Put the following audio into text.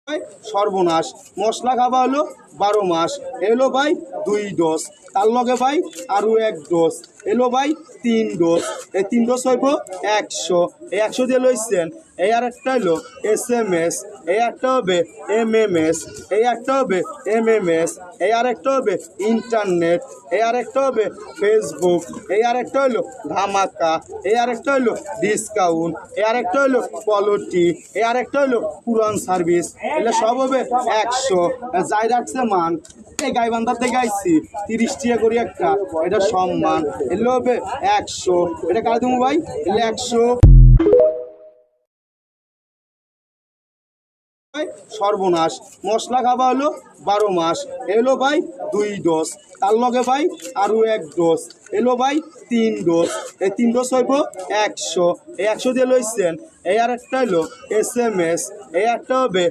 ভাই সর্বনাশ মশলা খাওয়া হলো 12 মাস এলো ভাই 2 ডোজ তার লগে ভাই আরো 1 ডোজ এলো ভাই 3 ডোজ এই 3 ডোজ হইব 100 এই 100 দিয়ে লইছেন এই আর একটা হলো SMS এই একটা হবে MMS এই একটা হবে MMS এই আর একটা হবে ইন্টারনেট এই আর একটা হবে ফেসবুক এই আর একটা হলো ধামাকা এই আর একটা হলো ডিসকাউন্ট এই আর একটা হলো পলিটি এই আর একটা হলো পুরান সার্ভিস এগুলো সব হবে 100 যাই রাখছে মান এই গাইবান্ধার থেকে আইছি 30 টাকা করে একটা এটা সম্মান এগুলো হবে 100 এটা কার দেবো ভাই এগুলো 100 সর্বনাশ মশলা খাওয়া হলো 12 মাস এলো ভাই 2 ডোজ তার লগে ভাই আরো 1 ডোজ এলো ভাই 3 ডোজ এই 3 ডোজ হইব 100 এই 100 দিয়ে লইছেন এই আর একটা হলো SMS এই একটা হবে